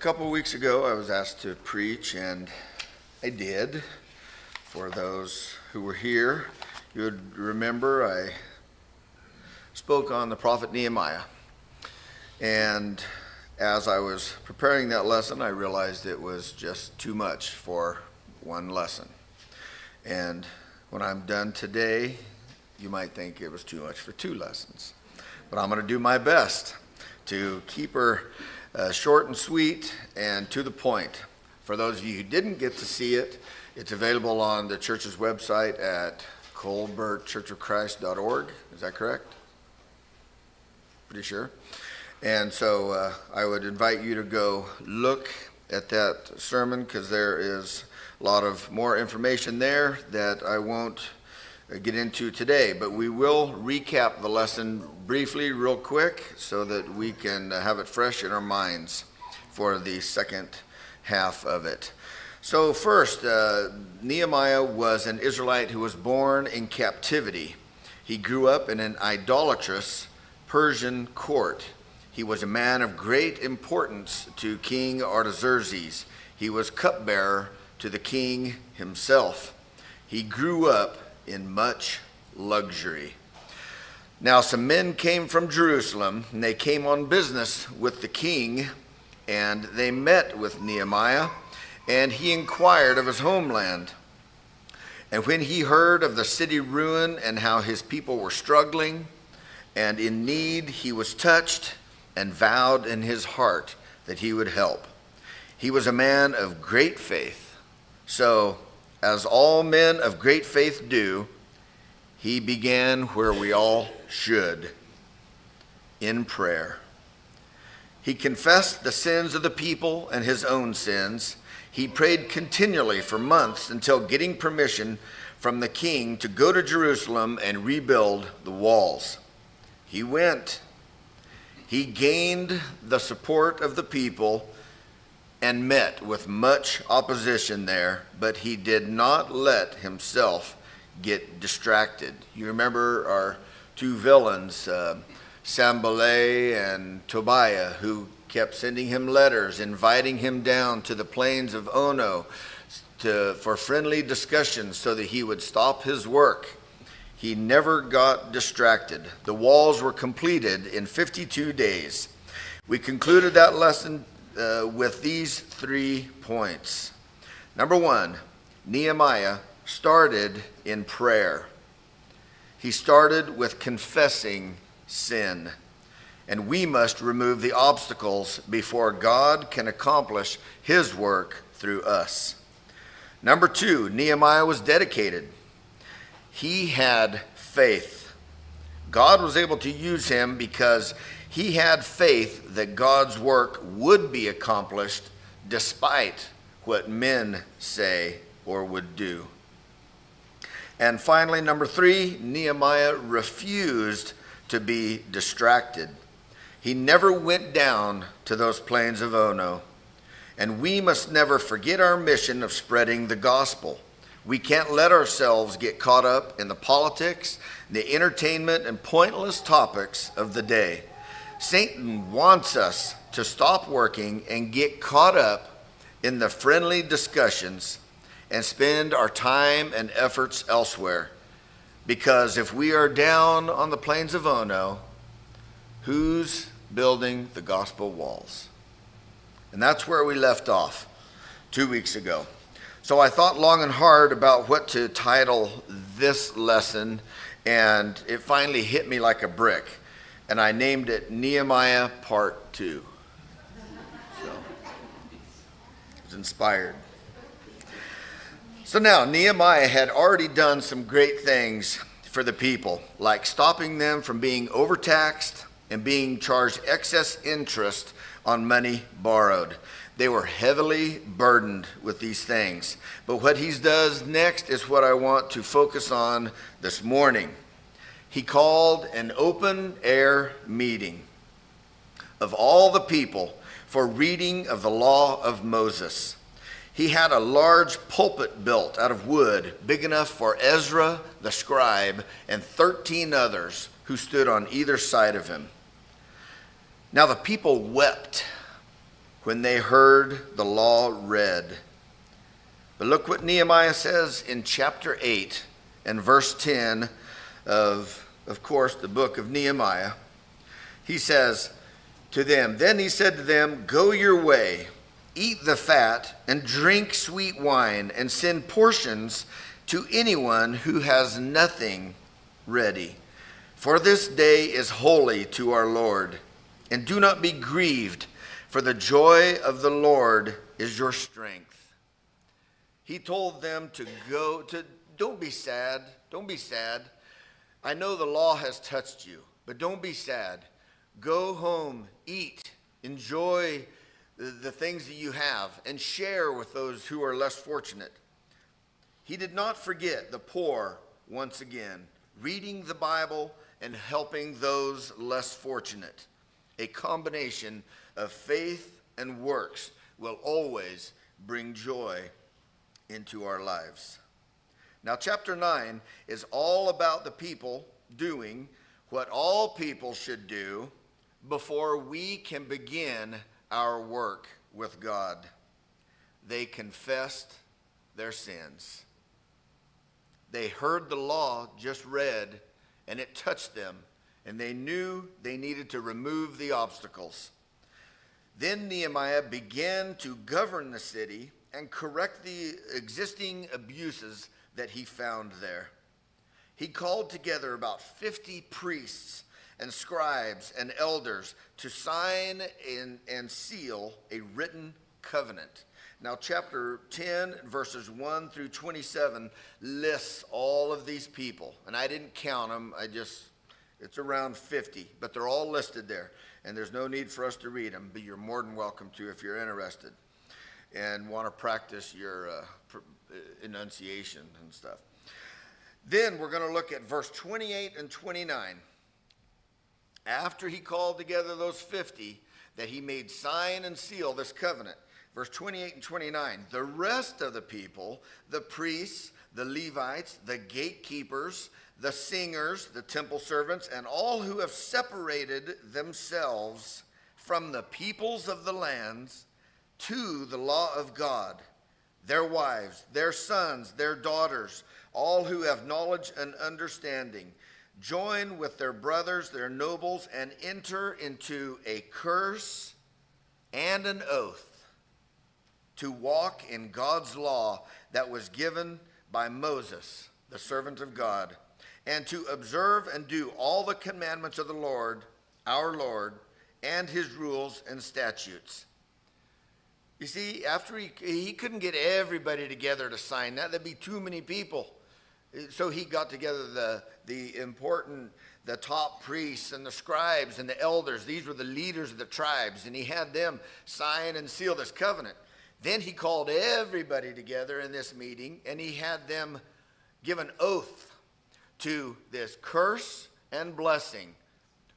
couple weeks ago, I was asked to preach, and I did. For those who were here, you would remember I spoke on the prophet Nehemiah. And as I was preparing that lesson, I realized it was just too much for one lesson. And when I'm done today, you might think it was too much for two lessons. But I'm going to do my best to keep her short and sweet and to the point. For those of you who didn't get to see it, it's available on the church's website at colbertchurchofchrist.org. Is that correct? Pretty sure. And so I would invite you to go look at that sermon, because there is a lot of more information there that I won't get into today, but we will recap the lesson briefly, real quick, so that we can have it fresh in our minds for the second half of it. So first, Nehemiah was an Israelite who was born in captivity. He grew up in an idolatrous Persian court. He was a man of great importance to King Artaxerxes. He was cupbearer to the king himself. He grew up in much luxury. Now some men came from Jerusalem, and they came on business with the king, and they met with Nehemiah, and he inquired of his homeland. And when he heard of the city ruin and how his people were struggling and in need, he was touched and vowed in his heart that he would help. He was a man of great faith. So, as all men of great faith do, he began where we all should, in prayer. He confessed the sins of the people and his own sins. He prayed continually for months until getting permission from the king to go to Jerusalem and rebuild the walls. He went. He gained the support of the people and met with much opposition there, but he did not let himself get distracted. You remember our two villains, Sanballat and Tobiah, who kept sending him letters, inviting him down to the plains of Ono for friendly discussions so that he would stop his work. He never got distracted. The walls were completed in 52 days. We concluded that lesson with these 3 points. Number 1, Nehemiah started in prayer. He started with confessing sin, and we must remove the obstacles before God can accomplish his work through us. Number 2, Nehemiah was dedicated. He had faith. God was able to use him because he had faith that God's work would be accomplished despite what men say or would do. And finally, number 3, Nehemiah refused to be distracted. He never went down to those plains of Ono. And we must never forget our mission of spreading the gospel. We can't let ourselves get caught up in the politics, the entertainment, and pointless topics of the day. Satan wants us to stop working and get caught up in the friendly discussions and spend our time and efforts elsewhere. Because if we are down on the plains of Ono, who's building the gospel walls? And that's where we left off 2 weeks ago. So I thought long and hard about what to title this lesson, and it finally hit me like a brick. And I named it Nehemiah Part 2. So, I was inspired. So now, Nehemiah had already done some great things for the people, like stopping them from being overtaxed and being charged excess interest on money borrowed. They were heavily burdened with these things. But what he does next is what I want to focus on this morning. He called an open-air meeting of all the people for reading of the law of Moses. He had a large pulpit built out of wood, big enough for Ezra the scribe and 13 others who stood on either side of him. Now the people wept when they heard the law read. But look what Nehemiah says in chapter 8 and verse 10 of course, the book of Nehemiah. He says to them, "Then he said to them, go your way, eat the fat, and drink sweet wine, and send portions to anyone who has nothing ready. For this day is holy to our Lord. And do not be grieved, for the joy of the Lord is your strength." He told them to go, don't be sad, don't be sad. I know the law has touched you, but don't be sad. Go home, eat, enjoy the things that you have, and share with those who are less fortunate. He did not forget the poor once again, reading the Bible and helping those less fortunate. A combination of faith and works will always bring joy into our lives. Now, chapter 9 is all about the people doing what all people should do before we can begin our work with God. They confessed their sins. They heard the law just read, and it touched them, and they knew they needed to remove the obstacles. Then Nehemiah began to govern the city and correct the existing abuses that he found there. He called together about 50 priests and scribes and elders to sign and seal a written covenant. Now, chapter 10, verses 1 through 27 lists all of these people. And I didn't count them. It's around 50, but they're all listed there. And there's no need for us to read them, but you're more than welcome to if you're interested and want to practice your enunciation and stuff. Then we're going to look at verse 28 and 29. After he called together those 50, that he made sign and seal this covenant. Verse 28 and 29, the rest of the people, the priests, the Levites, the gatekeepers, the singers, the temple servants, and all who have separated themselves from the peoples of the lands to the law of God, their wives, their sons, their daughters, all who have knowledge and understanding, join with their brothers, their nobles, and enter into a curse and an oath to walk in God's law that was given by Moses, the servant of God, and to observe and do all the commandments of the Lord, our Lord, and his rules and statutes. You see, after he couldn't get everybody together to sign that, there'd be too many people. So he got together the top priests and the scribes and the elders. These were the leaders of the tribes, and he had them sign and seal this covenant. Then he called everybody together in this meeting, and he had them give an oath to this curse and blessing.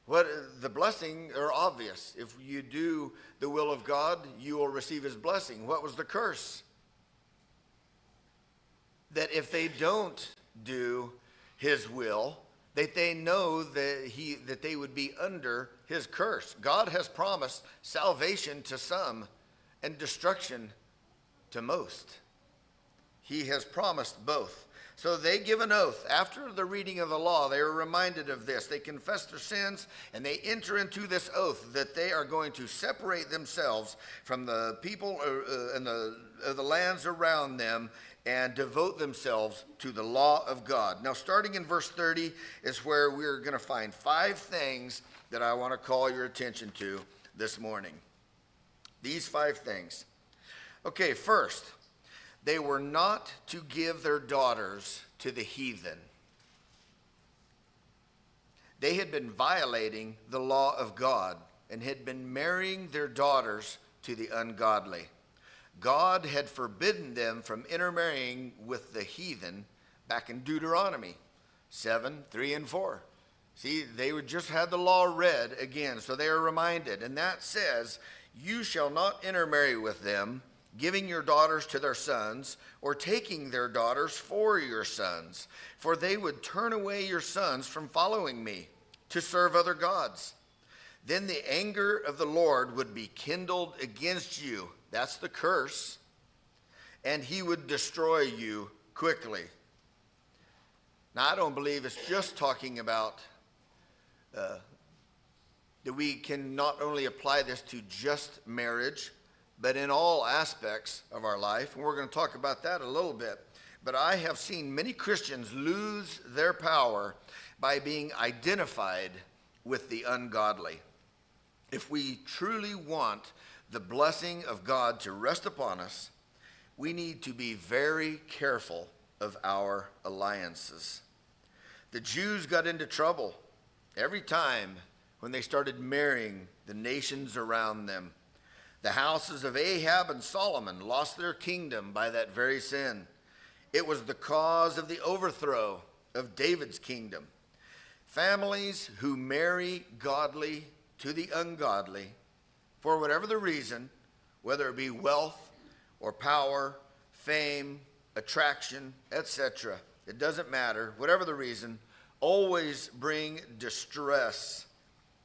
What the blessing are obvious. If you do the will of God, you will receive his blessing. What was the curse? That if they don't do his will, that they know that they would be under his curse. God has promised salvation to some and destruction to most. He has promised both. So they give an oath. After the reading of the law, they are reminded of this. They confess their sins, and they enter into this oath that they are going to separate themselves from the people and the lands around them and devote themselves to the law of God. Now, starting in verse 30 is where we're going to find 5 things that I want to call your attention to this morning. These 5 things. Okay, first, they were not to give their daughters to the heathen. They had been violating the law of God and had been marrying their daughters to the ungodly. God had forbidden them from intermarrying with the heathen back in Deuteronomy 7, 3, and 4. See, they would just had the law read again, so they are reminded. And that says, you shall not intermarry with them, giving your daughters to their sons, or taking their daughters for your sons, for they would turn away your sons from following me to serve other gods. then the anger of the Lord would be kindled against you. That's the curse. And he would destroy you quickly. Now, I don't believe it's just talking about that we can not only apply this to just marriage, but in all aspects of our life. And we're going to talk about that a little bit. But I have seen many Christians lose their power by being identified with the ungodly. If we truly want the blessing of God to rest upon us, we need to be very careful of our alliances. The Jews got into trouble every time when they started marrying the nations around them. The houses of Ahab and Solomon lost their kingdom by that very sin. It was the cause of the overthrow of David's kingdom. Families who marry godly to the ungodly, for whatever the reason, whether it be wealth or power, fame, attraction, etc., it doesn't matter, whatever the reason, always bring distress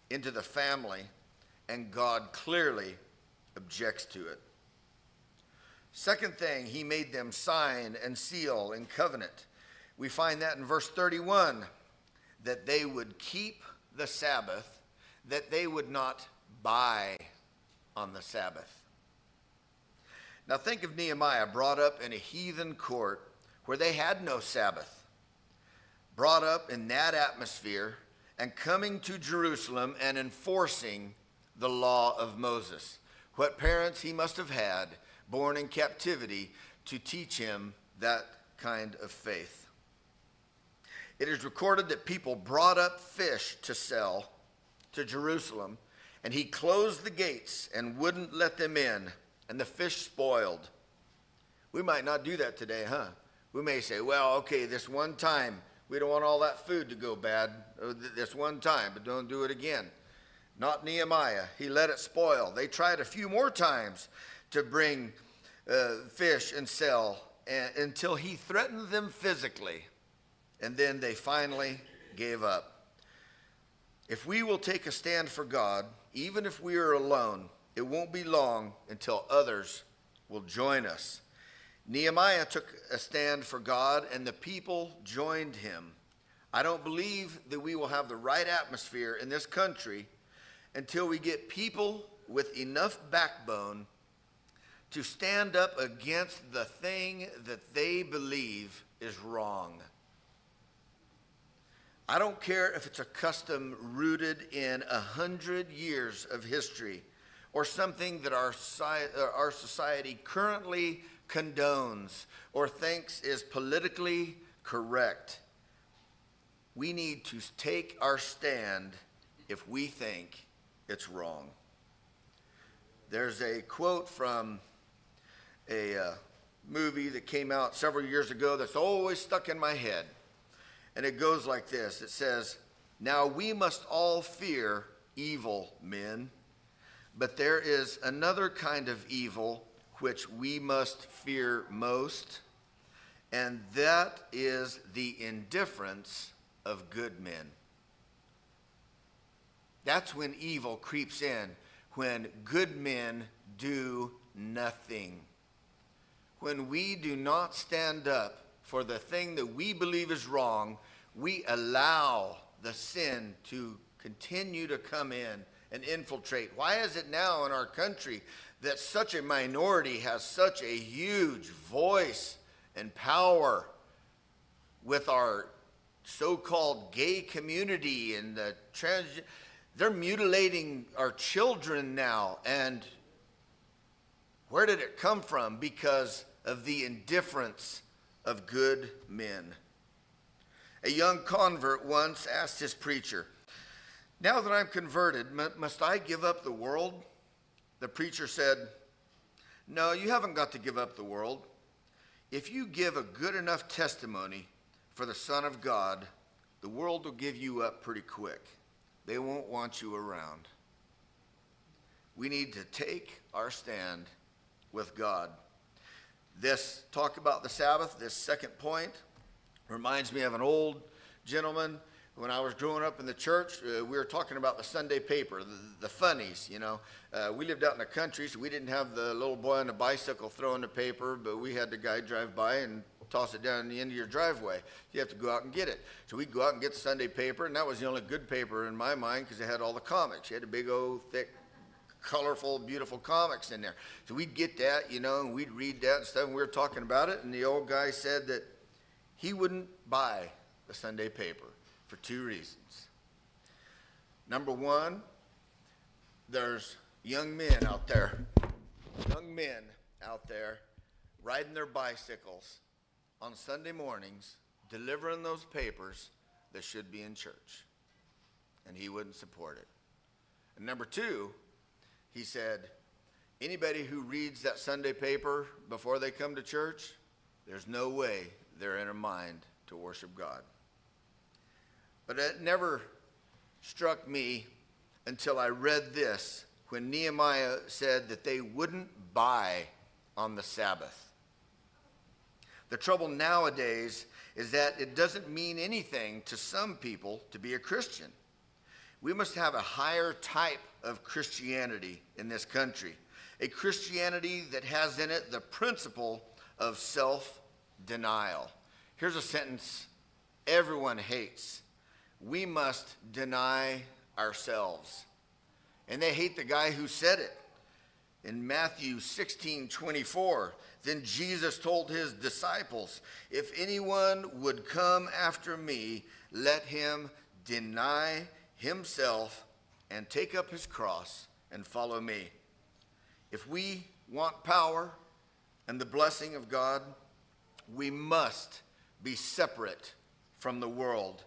into the family, and God clearly objects to it. Second thing, he made them sign and seal in covenant. We find that in verse 31, that they would keep the Sabbath, that they would not buy on the Sabbath. Now think of Nehemiah, brought up in a heathen court where they had no Sabbath, brought up in that atmosphere and coming to Jerusalem and enforcing the law of Moses. What parents he must have had, born in captivity, to teach him that kind of faith. It is recorded that people brought up fish to sell to Jerusalem, and he closed the gates and wouldn't let them in, and the fish spoiled. We might not do that today, huh? We may say, well, okay, this one time, we don't want all that food to go bad. This one time, but don't do it again. Not Nehemiah. He let it spoil. They tried a few more times to bring fish and sell until he threatened them physically. And then they finally gave up. If we will take a stand for God, even if we are alone, it won't be long until others will join us. Nehemiah took a stand for God, and the people joined him. I don't believe that we will have the right atmosphere in this country until we get people with enough backbone to stand up against the thing that they believe is wrong. I don't care if it's a custom rooted in 100 years of history or something that our society currently condones or thinks is politically correct. We need to take our stand if we think it's wrong. There's a quote from a movie that came out several years ago that's always stuck in my head. And it goes like this. It says, "Now we must all fear evil men, but there is another kind of evil which we must fear most, and that is the indifference of good men." That's when evil creeps in, when good men do nothing. When we do not stand up for the thing that we believe is wrong, we allow the sin to continue to come in and infiltrate. Why is it now in our country that such a minority has such a huge voice and power with our so-called gay community and the they're mutilating our children now? And where did it come from? Because of the indifference of good men. A young convert once asked his preacher, "Now that I'm converted, must I give up the world?" The preacher said, "No, you haven't got to give up the world. If you give a good enough testimony for the Son of God, the world will give you up pretty quick. They won't want you around." We need to take our stand with God. This talk about the Sabbath, this second point, reminds me of an old gentleman When I was growing up in the church, we were talking about the Sunday paper, the funnies, you know. We lived out in the country, so we didn't have the little boy on the bicycle throwing the paper, but we had the guy drive by and toss it down the end of your driveway. You have to go out and get it. So we'd go out and get the Sunday paper, and that was the only good paper in my mind because it had all the comics. You had a big old, thick, colorful, beautiful comics in there. So we'd get that, you know, and we'd read that and stuff, and we were talking about it, and the old guy said that he wouldn't buy the Sunday paper for two reasons. Number one, there's young men out there riding their bicycles on Sunday mornings, delivering those papers that should be in church. And he wouldn't support it. And number two, he said, anybody who reads that Sunday paper before they come to church, there's no way they're in a mind to worship God. But it never struck me until I read this, when Nehemiah said that they wouldn't buy on the Sabbath. The trouble nowadays is that it doesn't mean anything to some people to be a Christian. We must have a higher type of Christianity in this country, a Christianity that has in it the principle of self-denial. Here's a sentence everyone hates. We must deny ourselves. And they hate the guy who said it. In Matthew 16:24, then Jesus told his disciples, if anyone would come after me, let him deny himself and take up his cross and follow me. If we want power and the blessing of God, we must be separate from the world,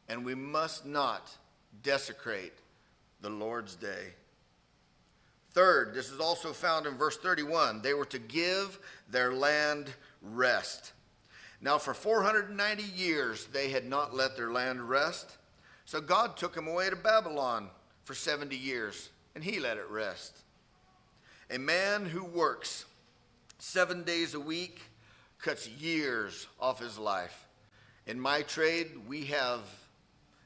and we must not desecrate the Lord's day. Third, this is also found in verse 31. They were to give their land rest. Now, for 490 years, they had not let their land rest. So God took them away to Babylon for 70 years, and he let it rest. A man who works 7 days a week cuts years off his life. In my trade, we have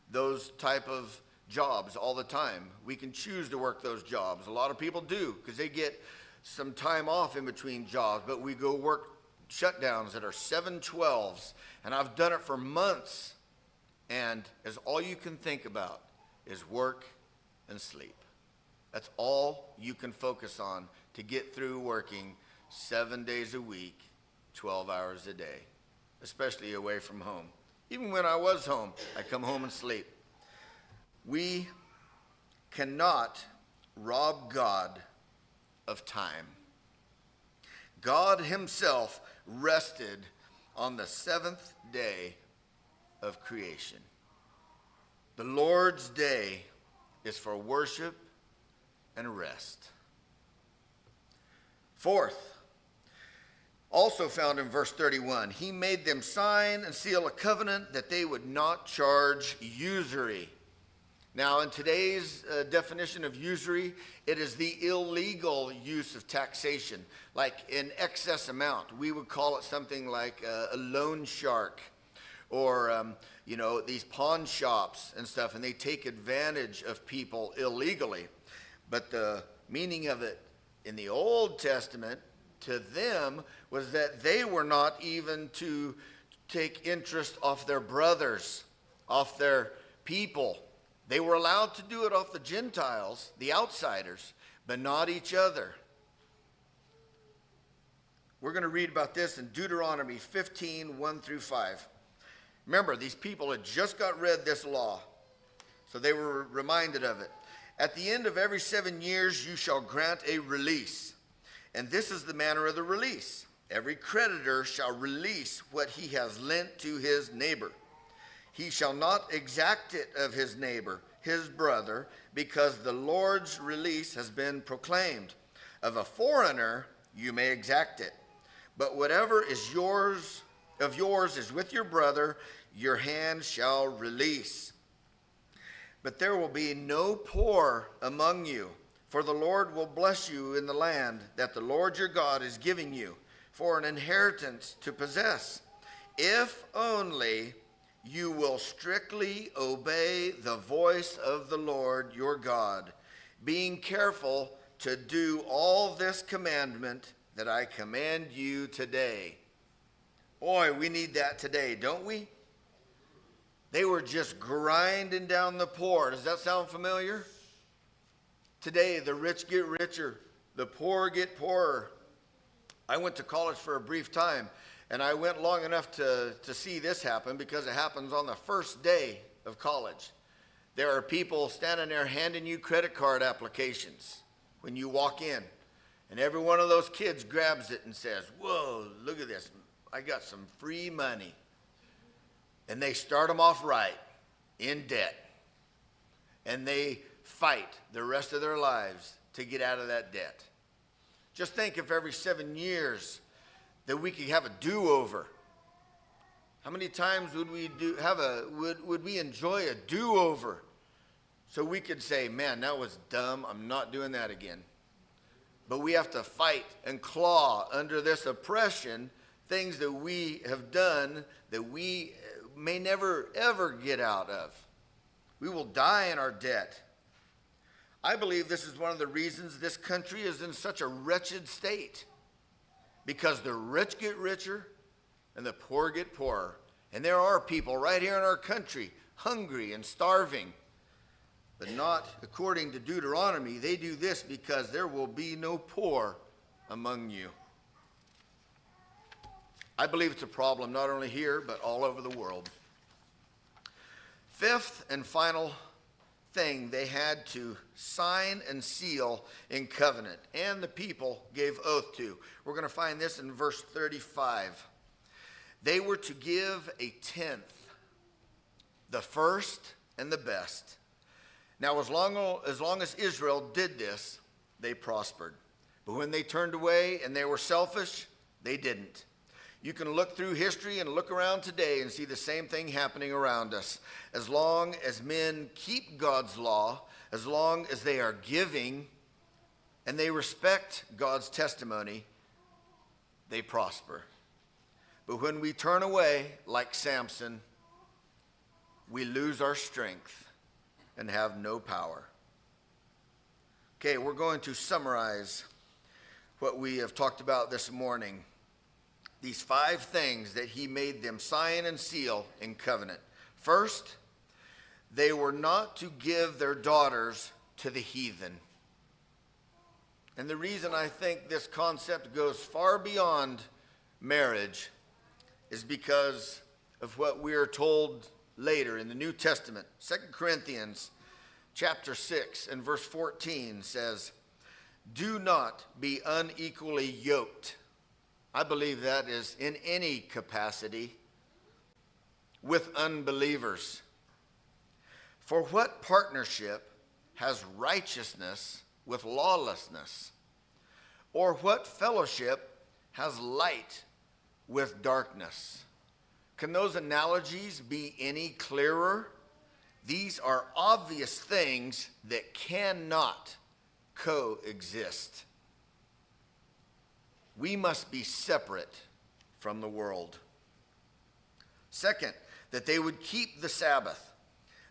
those type of jobs all the time. We can choose to work those jobs. A lot of people do because they get some time off in between jobs, but we go work shutdowns that are 7/12s, and I've done it for months, and as all you can think about is work and sleep. That's all you can focus on to get through working 7 days a week, 12 hours a day, especially away from home. Even when I was home, I come home and sleep. We cannot rob God of time. God himself rested on the seventh day of creation. The Lord's day is for worship and rest. Fourth, also found in verse 31, he made them sign and seal a covenant that they would not charge usury. Now, in today's definition of usury, it is the illegal use of taxation, like in excess amount. We would call it something like a loan shark, or these pawn shops and stuff, and they take advantage of people illegally. But the meaning of it in the Old Testament to them was that they were not even to take interest off their brothers, off their people. They were allowed to do it off the Gentiles, the outsiders, but not each other. We're going to read about this in Deuteronomy 15, 1-5. Remember, these people had just got read this law, so they were reminded of it. At the end of every 7 years, you shall grant a release. And this is the manner of the release. Every creditor shall release what he has lent to his neighbor. He shall not exact it of his neighbor, his brother, because the Lord's release has been proclaimed. Of a foreigner you may exact it. But whatever is yours is with your brother, your hand shall release. But there will be no poor among you, for the Lord will bless you in the land that the Lord your God is giving you for an inheritance to possess, if only you will strictly obey the voice of the Lord your God, being careful to do all this commandment that I command you today. Boy, we need that today, don't we? They were just grinding down the poor. Does that sound familiar? Today, the rich get richer, the poor get poorer. I went to college for a brief time, and I went long enough to see this happen because it happens on the first day of college. There are people standing there handing you credit card applications when you walk in, and every one of those kids grabs it and says, "Whoa, look at this. I got some free money." And they start them off right, in debt. And they fight the rest of their lives to get out of that debt. Just think if every 7 years that we could have a do-over. How many times would we would we enjoy a do-over? So we could say, man, that was dumb. I'm not doing that again. But we have to fight and claw under this oppression, things that we have done that we may never, ever get out of. We will die in our debt. I believe this is one of the reasons this country is in such a wretched state. Because the rich get richer and the poor get poorer. And there are people right here in our country hungry and starving. But not according to Deuteronomy. They do this because there will be no poor among you. I believe it's a problem not only here, but all over the world. Fifth and final thing, they had to sign and seal in covenant, and the people gave oath to. We're going to find this in verse 35. They were to give a tenth, the first and the best. Now, as long as Israel did this, they prospered. But when they turned away and they were selfish, they didn't. You can look through history and look around today and see the same thing happening around us. As long as men keep God's law, as long as they are giving and they respect God's testimony, they prosper. But when we turn away, like Samson, we lose our strength and have no power. Okay, we're going to summarize what we have talked about this morning. These 5 things that he made them sign and seal in covenant. First, they were not to give their daughters to the heathen. And the reason I think this concept goes far beyond marriage is because of what we are told later in the New Testament. 2 Corinthians chapter 6 and verse 14 says, "Do not be unequally yoked." I believe that is in any capacity with unbelievers. For what partnership has righteousness with lawlessness? Or what fellowship has light with darkness? Can those analogies be any clearer? These are obvious things that cannot coexist. We must be separate from the world. Second, that they would keep the Sabbath,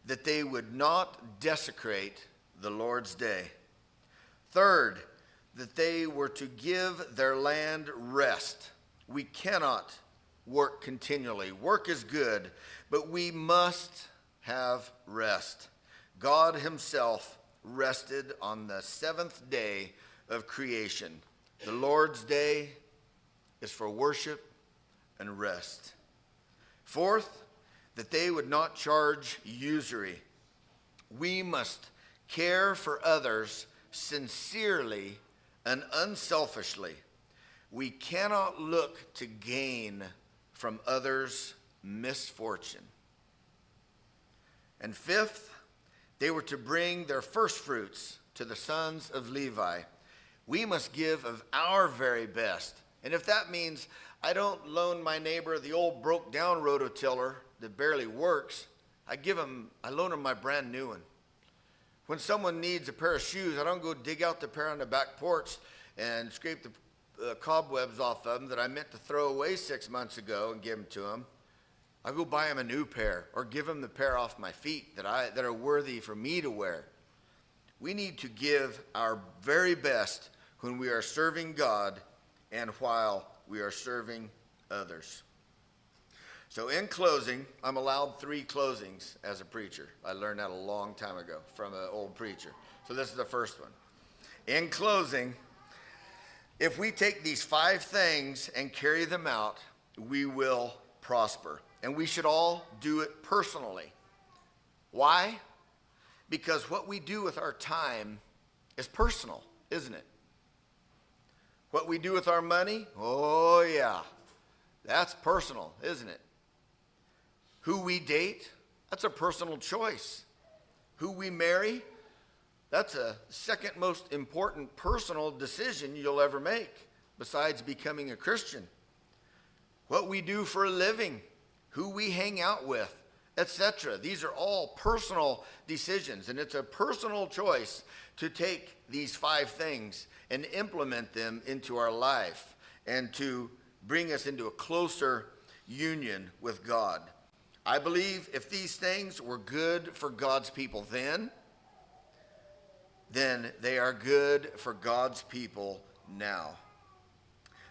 that they would not desecrate the Lord's day. Third, that they were to give their land rest. We cannot work continually. Work is good, but we must have rest. God himself rested on the 7th day of creation. The Lord's day is for worship and rest. Fourth, that they would not charge usury. We must care for others sincerely and unselfishly. We cannot look to gain from others' misfortune. And fifth, they were to bring their first fruits to the sons of Levi. We must give of our very best. And if that means I don't loan my neighbor the old broke down rototiller that barely works, I loan him my brand new one. When someone needs a pair of shoes, I don't go dig out the pair on the back porch and scrape the cobwebs off of them that I meant to throw away 6 months ago and give them to them. I'll go buy him a new pair or give him the pair off my feet that are worthy for me to wear. We need to give our very best when we are serving God and while we are serving others. So in closing, I'm allowed 3 closings as a preacher. I learned that a long time ago from an old preacher. So this is the first one. In closing, if we take these 5 things and carry them out, we will prosper. And we should all do it personally. Why? Because what we do with our time is personal, isn't it? What we do with our money, oh yeah, that's personal, isn't it? Who we date, that's a personal choice. Who we marry, that's a second most important personal decision you'll ever make, besides becoming a Christian. What we do for a living, who we hang out with, etc. These are all personal decisions, and it's a personal choice to take these 5 things and implement them into our life and to bring us into a closer union with God. I believe if these things were good for God's people then they are good for God's people now.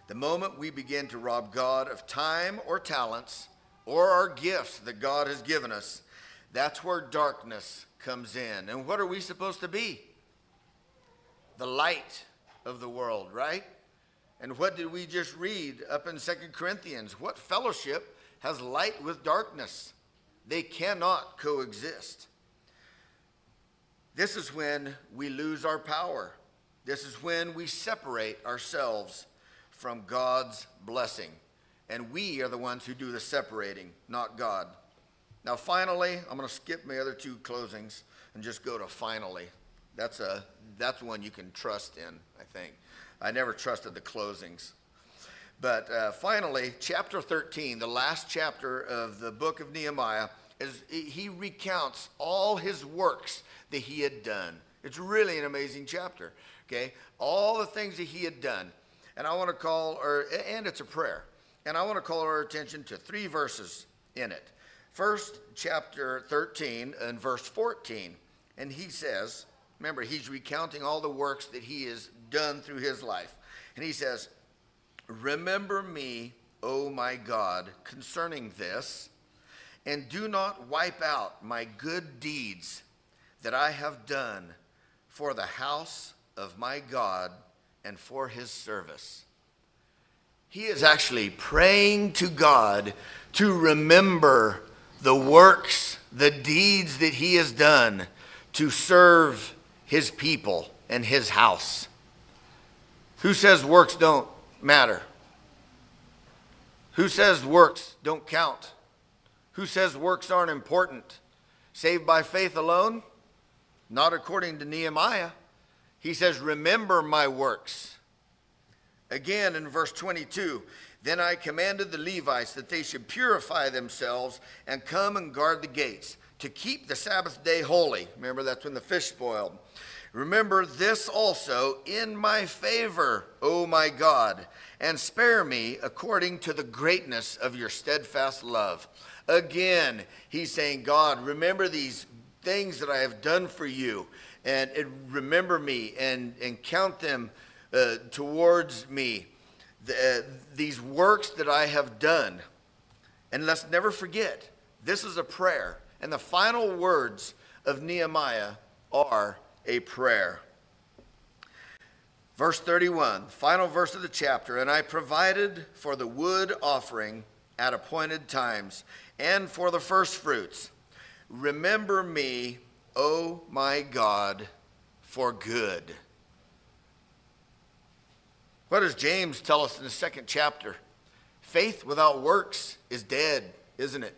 The moment we begin to rob God of time or talents or our gifts that God has given us, that's where darkness comes in. And what are we supposed to be? The light of the world, right? And what did we just read up in 2 Corinthians? What fellowship has light with darkness? They cannot coexist. This is when we lose our power. This is when we separate ourselves from God's blessing. And we are the ones who do the separating, not God. Now finally, I'm going to skip my other 2 closings and just go to finally. That's one you can trust in, I think. I never trusted the closings. But finally, chapter 13, the last chapter of the book of Nehemiah, he recounts all his works that he had done. It's really an amazing chapter, okay? All the things that he had done. And I want to and it's a prayer. And I want to call our attention to 3 verses in it. First, chapter 13 and verse 14. And he says, remember, he's recounting all the works that he has done through his life. And he says, "Remember me, O my God, concerning this, and do not wipe out my good deeds that I have done for the house of my God and for his service." He is actually praying to God to remember the works, the deeds that he has done to serve his people and his house. Who says works don't matter? Who says works don't count? Who says works aren't important? Saved by faith alone? Not according to Nehemiah. He says, remember my works. Again in verse 22, then I commanded the Levites that they should purify themselves and come and guard the gates to keep the Sabbath day holy. Remember, that's when the fish spoiled. Remember this also in my favor, O my God, and spare me according to the greatness of your steadfast love. Again, he's saying, God, remember these things that I have done for you, and remember me and count them towards me, these works that I have done. And let's never forget, this is a prayer. And the final words of Nehemiah are a prayer. Verse 31, final verse of the chapter. And I provided for the wood offering at appointed times and for the first fruits. Remember me, O my God, for good. What does James tell us in the 2nd chapter? Faith without works is dead, isn't it?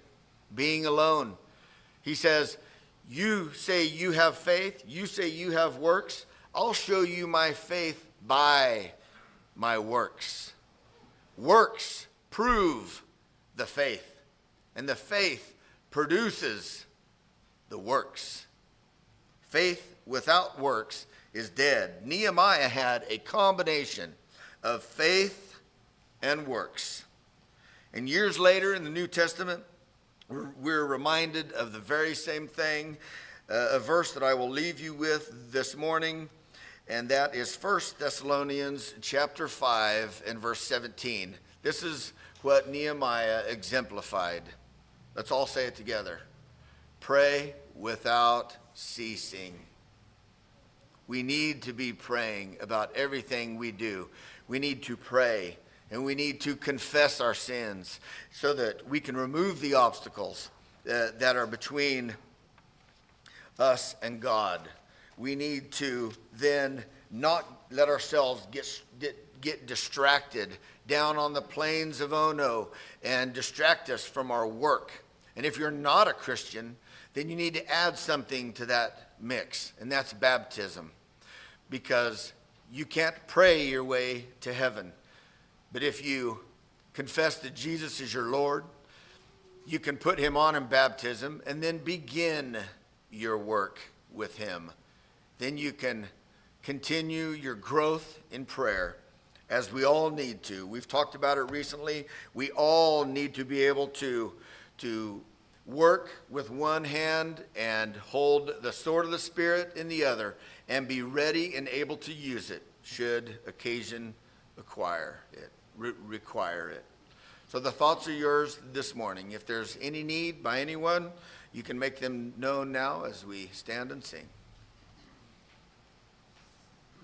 Being alone. He says, you say you have faith, you say you have works, I'll show you my faith by my works. Works prove the faith, and the faith produces the works. Faith without works is dead. Nehemiah had a combination of faith and works. And years later in the New Testament, we're reminded of the very same thing, a verse that I will leave you with this morning, and that is 1 Thessalonians chapter 5 and verse 17. This is what Nehemiah exemplified. Let's all say it together. Pray without ceasing. We need to be praying about everything we do. We need to pray, and we need to confess our sins so that we can remove the obstacles that are between us and God. We need to then not let ourselves get distracted down on the plains of Ono and distract us from our work. And if you're not a Christian, then you need to add something to that mix, and that's baptism. Because you can't pray your way to heaven. But if you confess that Jesus is your Lord, you can put him on in baptism and then begin your work with him. Then you can continue your growth in prayer, as we all need to. We've talked about it recently. We all need to be able to work with one hand and hold the sword of the Spirit in the other, and be ready and able to use it should occasion require it. So the thoughts are yours this morning. If there's any need by anyone, you can make them known now as we stand and sing.